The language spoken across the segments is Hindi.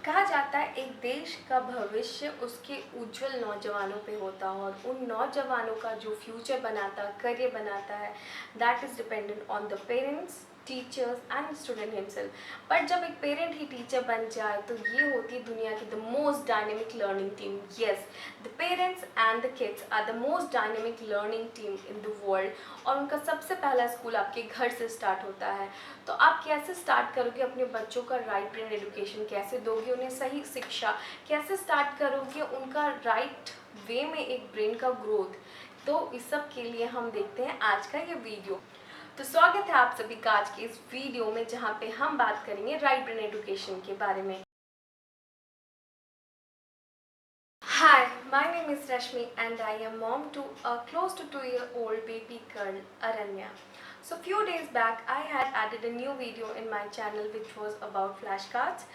कहा जाता है एक देश का भविष्य उसके उज्जवल नौजवानों पे होता है और उन नौजवानों का जो फ्यूचर बनाता है, करियर बनाता है, that is dependent on the parents, teachers and student himself. But जब एक पेरेंट ही टीचर बन जाए तो ये होती है दुनिया की the most dynamic learning team. Yes, the parents and the kids are the most dynamic learning team in the world और उनका सबसे पहला स्कूल आपके घर से स्टार्ट होता है। तो आप कैसे स्टार्ट करोगे अपने बच्चों का राइट ब्रेन एजुकेशन, कैसे दोगे उन्हें सही शिक्षा, कैसे स्टार्ट करोगे उनका राइट वे में एक ब्रेन का ग्रोथ। तो इस सब के लिए हम देखते हैं आज का ये वीडियो। तो स्वागत है आप सभी का आज के इस वीडियो में जहाँ पे हम बात करेंगे राइट ब्रेन एजुकेशन के बारे में। Hi, my name is Rashmi and I am mom to a close to 2-year-old baby girl, Aranya. So few days back I had added a new video in my channel which was about flashcards.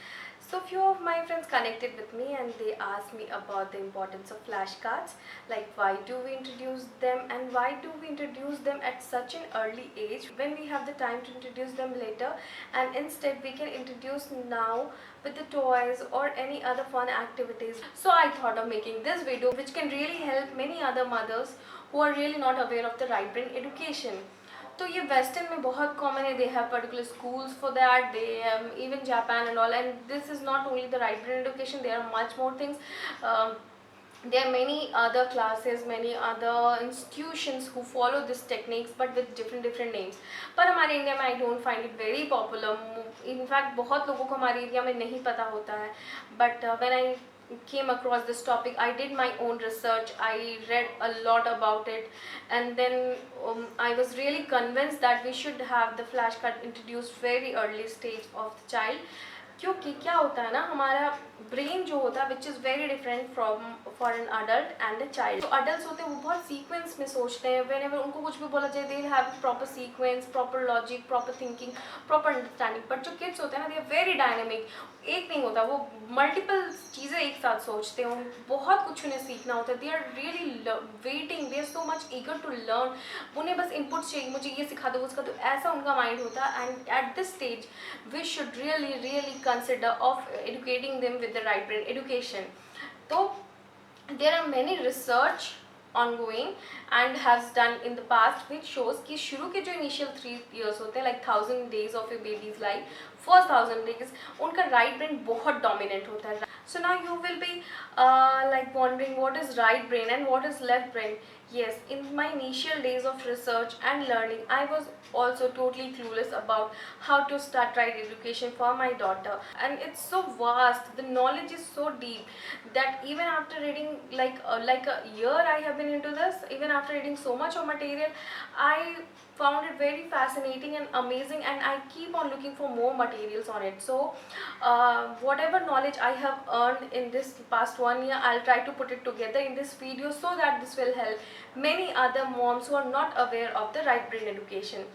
So few of my friends connected with me and they asked me about the importance of flashcards, like why do we introduce them and why do we introduce them at such an early age when we have the time to introduce them later, and instead we can introduce now with the toys or any other fun activities. So I thought of making this video which can really help many other mothers who are really not aware of the right brain education. तो ये वेस्टर्न में बहुत कॉमन है, they have particular schools for that, they even Japan and all, and this is not only the right brain education, there are much more things. There are many other classes, many other institutions who follow these techniques but with different names. पर हमारे इंडिया में I don't find it very popular. In fact बहुत लोगों को हमारे एरिया में नहीं पता होता है. But when I came across this topic, I did my own research, I read a lot about it, and then I was really convinced that we should have the flashcard introduced very early stage of the child. क्योंकि क्या होता है ना, हमारा ब्रेन जो होता है which is very different from for an adult and a child. जो अडल्ट होते हैं वो बहुत सीक्वेंस में सोचते हैं. वेन एवर उनको कुछ भी बोला जाए they have proper sequence, proper logic, proper thinking, proper understanding. But जो किड्स होते हैं ना, दे आर वेरी डायनेमिक. एक नहीं होता, वो मल्टीपल चीज़ें एक साथ सोचते हैं. बहुत कुछ उन्हें सीखना होता है. They are really waiting, they are so much eager to learn. उन्हें बस इनपुट चाहिए, मुझे ये सिखा दो, उसका तो ऐसा उनका माइंड होता है. And at this stage we should really consider of educating them with the right brain education. So there are many research ongoing and has done in the past which shows कि शुरू के जो initial 3 years होते हैं, like 1000 days of a baby's life, first 1000 days उनका right brain बहुत dominant होता है. So now you will be like wondering what is right brain and what is left brain. Yes, in my initial days of research and learning, I was also totally clueless about how to start right education for my daughter. And it's so vast, the knowledge is so deep that even after reading like a year I have been into this, even after reading so much of material, I found it very fascinating and amazing, and I keep on looking for more materials on it. So whatever knowledge I have earned in this past 1 year, I'll try to put it together in this video so that this will help many other moms who are not aware of the right brain education.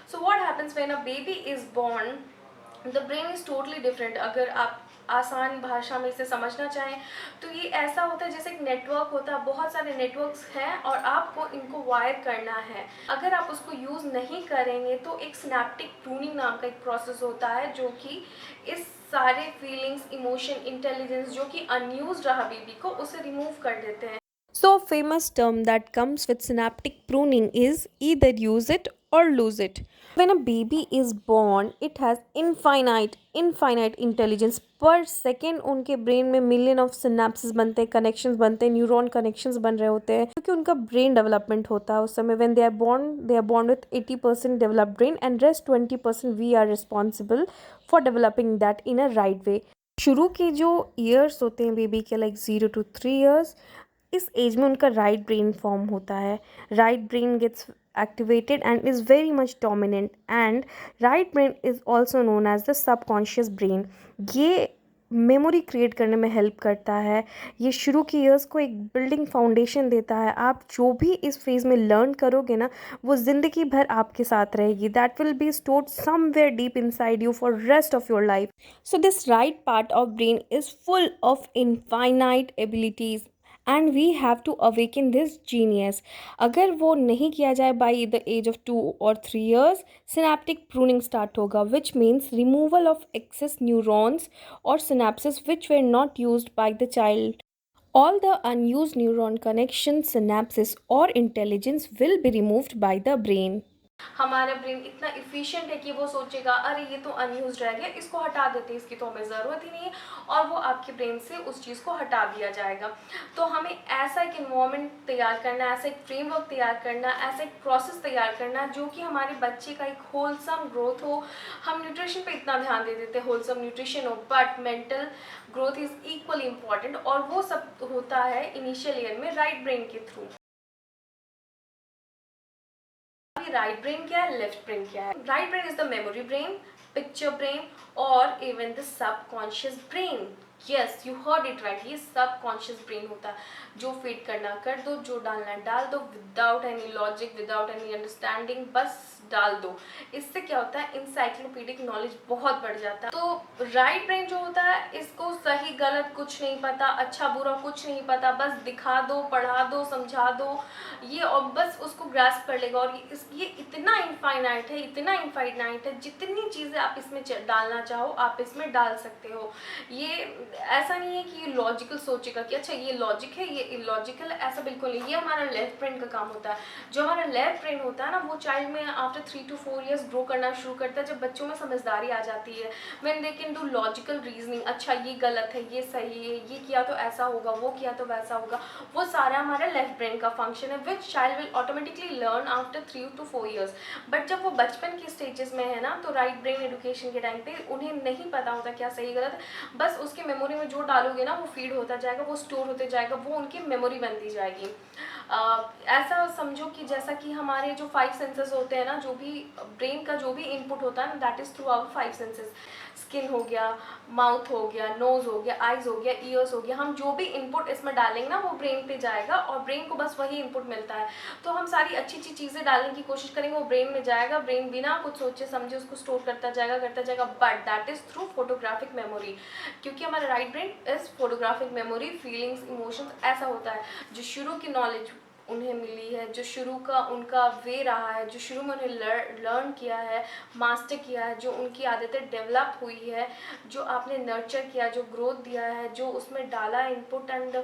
So what happens when a baby is born? The brain is totally different. अगर आप आसान भाषा में इसे समझना चाहें तो ये ऐसा होता है जैसे एक नेटवर्क होता है. बहुत सारे नेटवर्क्स हैं और आपको इनको वायर करना है. अगर आप उसको यूज़ नहीं करेंगे तो एक सिनेप्टिक प्रूनिंग नाम का एक प्रोसेस होता है जो कि इस सारे फीलिंग्स, इमोशन, इंटेलिजेंस जो कि अनयूज्ड रहा बेबी को, उसे रिमूव कर देते हैं. So, a famous term that comes with synaptic pruning is either use it or lose it. When a baby is born, it has infinite intelligence. Per second उनके ब्रेन में मिलियन ऑफ सिनेप्सिस बनते हैं, कनेक्शंस बनते हैं, न्यूरॉन कनेक्शंस बन रहे होते हैं, क्योंकि उनका ब्रेन डेवलपमेंट होता है उस समय. When they are born with 80% developed brain and rest 20% we are responsible for developing that in a right way. शुरू के जो ईयर्स होते हैं बेबी के, लाइक 0 to 3 years, इस एज में उनका राइट ब्रेन फॉर्म होता है. Right brain gets activated and is very much dominant, and right brain is also known as the subconscious brain. ये मेमोरी क्रिएट करने में हेल्प करता है. ये शुरू के ईयर्स को एक बिल्डिंग फाउंडेशन देता है. आप जो भी इस फेज़ में लर्न करोगे ना, वो ज़िंदगी भर आपके साथ रहेगी. That will be stored somewhere deep inside you for rest of your life. So this right part of brain is full of infinite abilities, and we have to awaken this genius. अगर वो नहीं किया जाए by the age of 2 or 3 years, synaptic pruning start होगा, which means removal of excess neurons और synapses which were not used by the child. All the unused neuron connections, synapses, or intelligence will be removed by the brain. हमारा ब्रेन इतना इफ़िशियंट है कि वो सोचेगा अरे ये तो अनयूज रह गया, इसको हटा देते हैं, इसकी तो हमें ज़रूरत ही नहीं है, और वो आपके ब्रेन से उस चीज़ को हटा दिया जाएगा. तो हमें ऐसा एक इन्वायरमेंट तैयार करना, ऐसा एक फ्रेमवर्क तैयार करना, ऐसा एक प्रोसेस तैयार करना जो कि हमारे बच्चे का एक होलसम ग्रोथ हो. हम न्यूट्रिशन पे इतना ध्यान दे देते हैं, होलसम न्यूट्रिशन हो, but mental growth is equally important, और वो सब होता है इनिशियल ईयर में राइट ब्रेन के थ्रू. राइट ब्रेन क्या है, लेफ्ट ब्रेन क्या है? Right brain is the memory brain, picture brain और even the subconscious brain. Yes, you heard it right, ये सबकॉन्शियस ब्रेन होता है. जो फीड करना कर दो, जो डालना डाल दो, without any logic, without any understanding, बस डाल दो. इससे क्या होता है, इंसाइक्लोपीडिक नॉलेज बहुत बढ़ जाता है. तो राइट ब्रेन जो होता है, इसको सही गलत कुछ नहीं पता, अच्छा बुरा कुछ नहीं पता, बस दिखा दो, पढ़ा दो, समझा दो, ये और बस उसको ग्रास्प कर लेगा. और ये इतना इनफाइनाइट है, इतना इनफाइनाइट है, जितनी चीज़ें आप इसमें डालना चाहो आप इसमें डाल सकते हो. ये ऐसा नहीं है कि ये लॉजिकल सोचेगा कि अच्छा ये लॉजिक है, ये इलॉजिकल है, ऐसा बिल्कुल नहीं. ये हमारा लेफ्ट ब्रेन का काम होता है. जो हमारा लेफ्ट ब्रेन होता है ना, वो चाइल्ड में आफ्टर 3 to 4 years ग्रो करना शुरू करता है, जब बच्चों में समझदारी आ जाती है. When they can do logical reasoning, अच्छा ये गलत है, ये सही है, ये किया तो ऐसा होगा, वो किया तो वैसा होगा, वो सारा हमारा लेफ्ट ब्रेन का फंक्शन है, which child will automatically learn after 3 to 4 years. But जब वो बचपन के स्टेजेस में है ना, तो राइट ब्रेन एजुकेशन के टाइम पे उन्हें नहीं पता होता क्या सही गलत है. बस उसके मेमोरी में जो डालोगे ना, वो फीड होता जाएगा, वो स्टोर होते जाएगा, वो उनकी मेमोरी बनती जाएगी. ऐसा समझो कि जैसा कि हमारे जो 5 सेंसेस होते हैं ना, जो भी ब्रेन का जो भी इनपुट होता है ना, that is through our 5 senses. Skin हो गया, माउथ हो गया, नोज़ हो गया, आइज़ हो गया, ईयर्स हो गया. हम जो भी इनपुट इसमें डालेंगे ना, वो ब्रेन पे जाएगा, और ब्रेन को बस वही इनपुट मिलता है. तो हम सारी अच्छी अच्छी चीज़ें डालने की कोशिश करेंगे, वो ब्रेन में जाएगा, ब्रेन बिना कुछ सोचे समझे उसको स्टोर करता जाएगा. But that is through photographic memory, क्योंकि हमारा right brain is photographic memory, feelings, emotions, ऐसा होता है. जो शुरू की नॉलेज उन्हें मिली है, जो शुरू का उनका वे रहा है, जो शुरू में उन्हें लर्न किया है, मास्टर किया है, जो उनकी आदतें डेवलप हुई है, जो आपने नर्चर किया, जो ग्रोथ दिया है, जो उसमें डाला इनपुट, एंड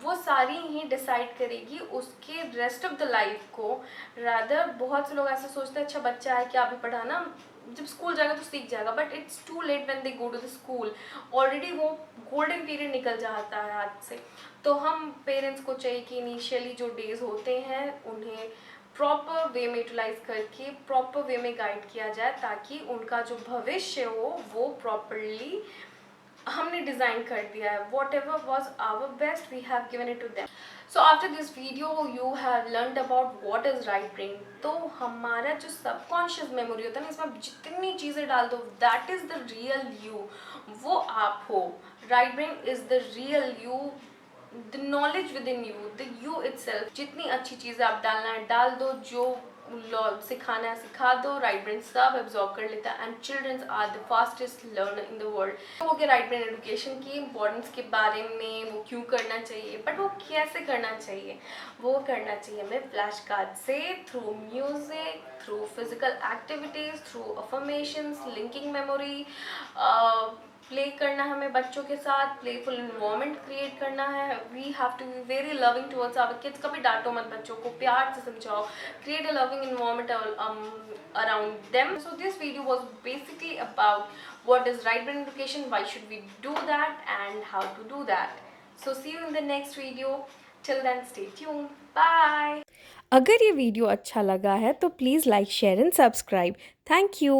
वो सारी ही डिसाइड करेगी उसके रेस्ट ऑफ द लाइफ को. रादर बहुत से लोग ऐसा सोचते हैं अच्छा बच्चा है, क्या अभी पढ़ाना, जब स्कूल जाएगा तो सीख जाएगा. But it's too late when they go to the school. Already वो गोल्डन पीरियड निकल जाता है हाथ से. तो हम पेरेंट्स को चाहिए कि इनिशियली जो डेज होते हैं उन्हें प्रॉपर वे में यूटिलाइज करके प्रॉपर वे में गाइड किया जाए, ताकि उनका जो भविष्य हो वो प्रॉपरली हमने डिज़ाइन कर दिया है. Whatever was our best, we have given it to them. So after this video you have learned about what is right brain. तो हमारा जो सबकॉन्शियस मेमोरी होता है ना, इसमें जितनी चीज़ें डाल दो, that is the real you. वो आप हो. Right brain is the real you, the knowledge with in you, the you itself. जितनी अच्छी चीज़ें आप डालना है डाल दो, जो सिखाना है सिखा दो. राइट ब्रेन सब एब्जॉर्ब कर लेता है, and childrens are the fastest learner in the world. हो गया राइट ब्रेन एजुकेशन की इम्पोर्टेंस के बारे में, वो क्यों करना चाहिए, बट वो कैसे करना चाहिए. वो करना चाहिए हमें फ्लैश कार्ड से, through music, through physical activities, through affirmations, linking memory, play करना है हमें बच्चों के साथ, प्लेफुल इन्वायरमेंट क्रिएट करना है. We have to be very loving towards our kids. कभी डांटो मत बच्चों को, प्यार से समझाओ. Create a loving environment around them. So this video was basically about what is right brain education, why should we do that, and how to do that. So see you in the next video. Till then, stay tuned. Bye. अगर ये वीडियो अच्छा लगा है तो please like, share and subscribe. Thank you.